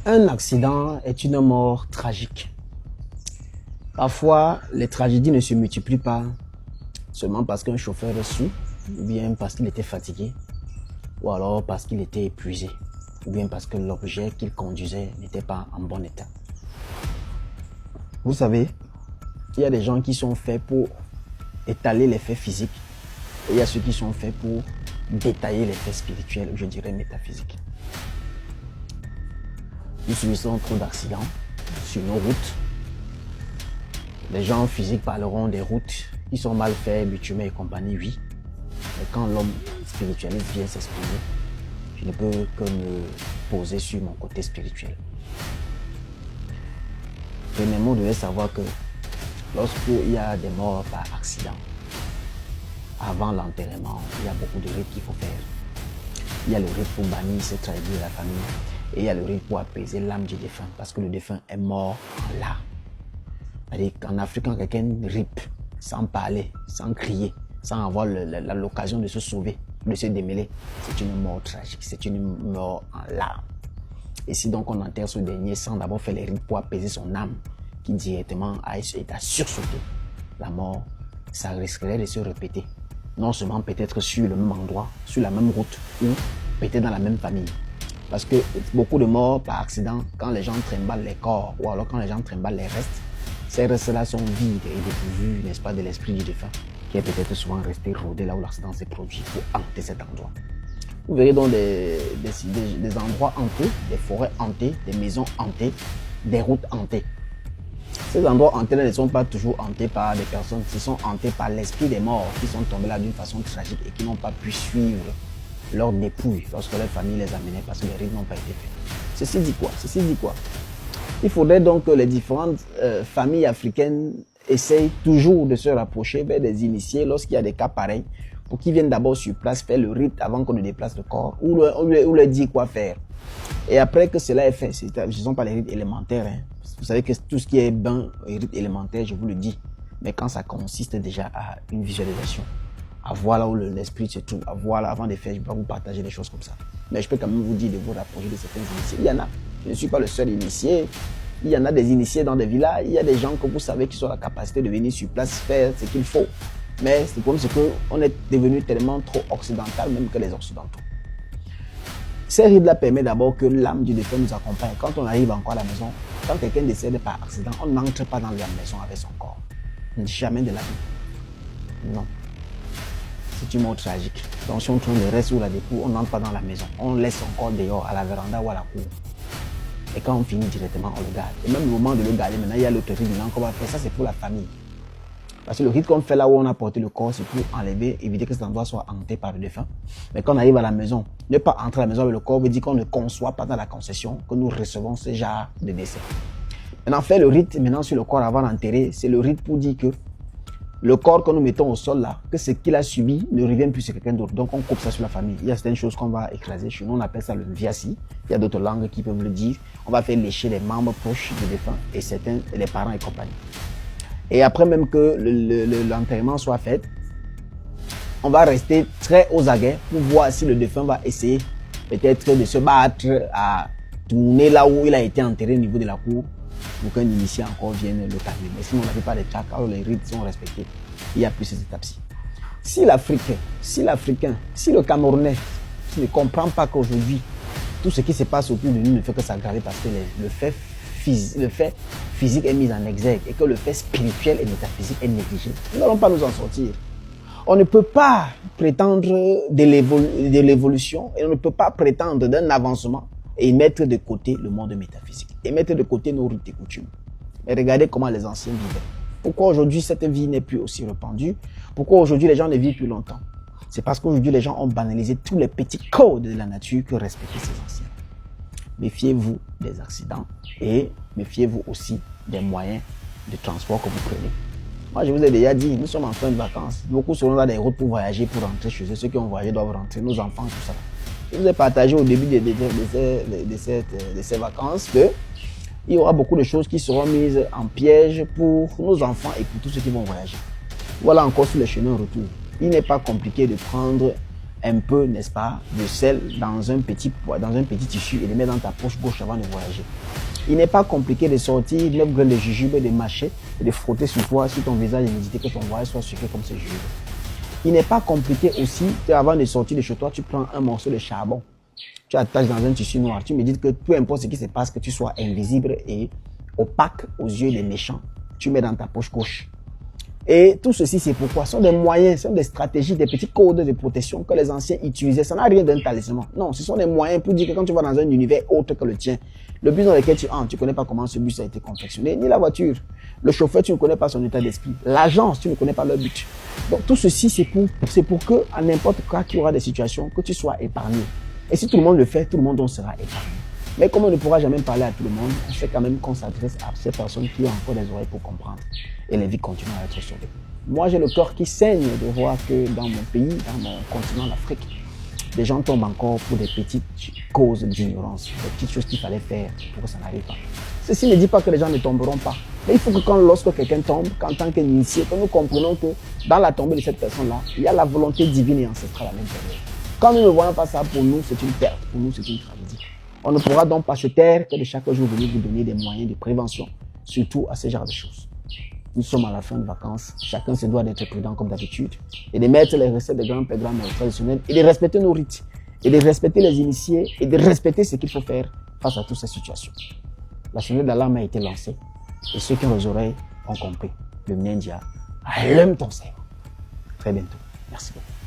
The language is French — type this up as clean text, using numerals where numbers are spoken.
Un accident est une mort tragique. Parfois, les tragédies ne se multiplient pas seulement parce qu'un chauffeur est sous, ou bien parce qu'il était fatigué, ou alors parce qu'il était épuisé, ou bien parce que l'objet qu'il conduisait n'était pas en bon état. Vous savez, il y a des gens qui sont faits pour étaler les faits physiques, et il y a ceux qui sont faits pour détailler les faits spirituels, ou je dirais métaphysiques. Nous subissons trop d'accidents sur nos routes. Les gens physiques parleront des routes qui sont mal faites, bitumées et compagnie, oui. Mais quand l'homme spiritualiste vient s'exprimer, je ne peux que me poser sur mon côté spirituel. Premièrement, vous devez savoir que lorsqu'il y a des morts par accident, avant l'enterrement, il y a beaucoup de rites qu'il faut faire. Il y a le rite pour bannir cette tragédie de la famille et il y a le rite pour apaiser l'âme du défunt parce que le défunt est mort en larmes. C'est-à-dire qu'en Afrique, quand quelqu'un ripe, sans parler, sans crier, sans avoir l'occasion de se sauver, de se démêler, c'est une mort tragique, c'est une mort en larmes. Et si donc on enterre ce dernier sans d'abord faire les rites pour apaiser son âme, qui directement a sursauté, la mort, ça risquerait de se répéter. Non seulement peut-être sur le même endroit, sur la même route, ou peut-être dans la même famille. Parce que beaucoup de morts par accident, quand les gens trimballent les corps, ou alors quand les gens trimballent les restes, ces restes-là sont vides et dépourvus, n'est-ce pas, de l'esprit du défunt, qui est peut-être souvent resté rôdé là où l'accident s'est produit pour hanter cet endroit. Vous verrez donc des endroits hantés, des forêts hantées, des maisons hantées, des routes hantées. Ces endroits hantés-là ne sont pas toujours hantés par des personnes, ils sont hantés par l'esprit des morts qui sont tombés là d'une façon tragique et qui n'ont pas pu suivre leur dépouille lorsque leur famille les amenait parce que les rites n'ont pas été faits. Ceci dit quoi? Il faudrait donc que les différentes familles africaines essayent toujours de se rapprocher vers des initiés lorsqu'il y a des cas pareils pour qu'ils viennent d'abord sur place faire le rite avant qu'on ne déplace le corps ou leur dire quoi faire. Et après que cela est fait, ce ne sont pas les rites élémentaires. Hein. Vous savez que tout ce qui est bain et rite élémentaire, je vous le dis. Mais quand ça consiste déjà à une visualisation, à voir là où l'esprit se trouve, à voir là avant de faire, je ne vais pas vous partager des choses comme ça. Mais je peux quand même vous dire de vous rapprocher de certains initiés. Il y en a. Je ne suis pas le seul initié. Il y en a des initiés dans des villages. Il y a des gens que vous savez qui ont la capacité de venir sur place faire ce qu'il faut. Mais le problème, c'est qu'on est devenu tellement trop occidental, même que les occidentaux. Ces rites-là permettent d'abord que l'âme du défunt nous accompagne. Quand on arrive encore à la maison, quand quelqu'un décède par accident, on n'entre pas dans la maison avec son corps. Jamais de la vie. Non. C'est une mort tragique. Donc si on trouve le reste ou la dépouille, on n'entre pas dans la maison. On laisse son corps dehors, à la véranda ou à la cour. Et quand on finit directement, on le garde. Et même le moment de le garder, maintenant, il y a l'autre rite qu'on va faire. Ça, c'est pour la famille. Parce que le rite qu'on fait là où on a porté le corps, c'est pour enlever, éviter que cet endroit soit hanté par le défunt. Mais quand on arrive à la maison, ne pas entrer à la maison avec le corps veut dire qu'on ne conçoit pas dans la concession que nous recevons ce genre de décès. Maintenant, faire le rite maintenant sur le corps avant d'enterrer, c'est le rite pour dire que le corps que nous mettons au sol là, que ce qu'il a subi ne revienne plus sur quelqu'un d'autre. Donc on coupe ça sur la famille. Il y a certaines choses qu'on va écraser. Chez nous, on appelle ça le viasi. Il y a d'autres langues qui peuvent le dire. On va faire lécher les membres proches du défunt et certains, les parents et compagnie. Et après même que l'enterrement soit fait, on va rester très aux aguets pour voir si le défunt va essayer peut-être de se battre à tourner là où il a été enterré au niveau de la cour pour qu'un initié encore vienne le calmer. Mais sinon, on n'a pas de tchak, alors les rites sont respectés. Il n'y a plus ces étapes-ci. Si l'Africain, si le Camerounais ne comprend pas qu'aujourd'hui, tout ce qui se passe autour de nous ne fait que s'aggraver parce que le fait physique est mis en exergue et que le fait spirituel et métaphysique est négligé, nous n'allons pas nous en sortir. On ne peut pas prétendre de l'évolution et on ne peut pas prétendre d'un avancement et mettre de côté le monde métaphysique et mettre de côté nos rites et coutumes. Et regardez comment les anciens vivaient. Pourquoi aujourd'hui cette vie n'est plus aussi répandue? Pourquoi aujourd'hui les gens ne vivent plus longtemps? C'est parce qu'aujourd'hui les gens ont banalisé tous les petits codes de la nature que respectaient ces anciens. Méfiez-vous des accidents et méfiez-vous aussi des moyens de transport que vous prenez. Moi, je vous ai déjà dit, nous sommes en fin de vacances. Beaucoup seront dans des routes pour voyager, pour rentrer chez eux. Ceux qui ont voyagé doivent rentrer, nos enfants, tout ça. Je vous ai partagé au début de ces vacances qu'il y aura beaucoup de choses qui seront mises en piège pour nos enfants et pour tous ceux qui vont voyager. Voilà encore sur le chemin retour. Il n'est pas compliqué de prendre un peu, n'est-ce pas, de sel dans un petit tissu et le mettre dans ta poche gauche avant de voyager. Il n'est pas compliqué de sortir 9 graines de jujube, de mâcher et de frotter sur toi, sur ton visage et méditer que ton voyage soit sucré comme ce jujube. Il n'est pas compliqué aussi, avant de sortir de chez toi, tu prends un morceau de charbon, tu attaches dans un tissu noir, tu médites que peu importe ce qui se passe, que tu sois invisible et opaque aux yeux des méchants, tu mets dans ta poche gauche. Et tout ceci, c'est pourquoi ce sont des moyens, ce sont des stratégies, des petits codes de protection que les anciens utilisaient. Ça n'a rien d'un talisman. Non, ce sont des moyens pour dire que quand tu vas dans un univers autre que le tien, le bus dans lequel tu entres, tu ne connais pas comment ce bus a été confectionné, ni la voiture. Le chauffeur, tu ne connais pas son état d'esprit. L'agence, tu ne connais pas leur but. Donc tout ceci, c'est pour que, à n'importe quoi qu'il y aura des situations, que tu sois épargné. Et si tout le monde le fait, tout le monde en sera épargné. Mais comme on ne pourra jamais parler à tout le monde, on sait quand même qu'on s'adresse à ces personnes qui ont encore des oreilles pour comprendre. Et les vies continuent à être sauvées. Moi, j'ai le cœur qui saigne de voir que dans mon pays, dans mon continent, l'Afrique, des gens tombent encore pour des petites causes d'ignorance, des petites choses qu'il fallait faire pour que ça n'arrive pas. Ceci ne dit pas que les gens ne tomberont pas. Mais il faut que lorsque quelqu'un tombe, qu'en tant qu'initié, que nous comprenons que dans la tombée de cette personne-là, il y a la volonté divine et ancestrale à l'intérieur. Quand nous ne voyons pas ça, pour nous, c'est une perte. Pour nous, c'est une tragédie. On ne pourra donc pas se taire que de chaque jour venir vous donner des moyens de prévention, surtout à ce genre de choses. Nous sommes à la fin de vacances, chacun se doit d'être prudent comme d'habitude et de mettre les recettes des grands-pères traditionnels et de respecter nos rites, et de respecter les initiés et de respecter ce qu'il faut faire face à toutes ces situations. La sonnette d'alarme a été lancée et ceux qui ont les oreilles ont compris. Le mien dit, allume ton cerveau. Très bientôt. Merci beaucoup.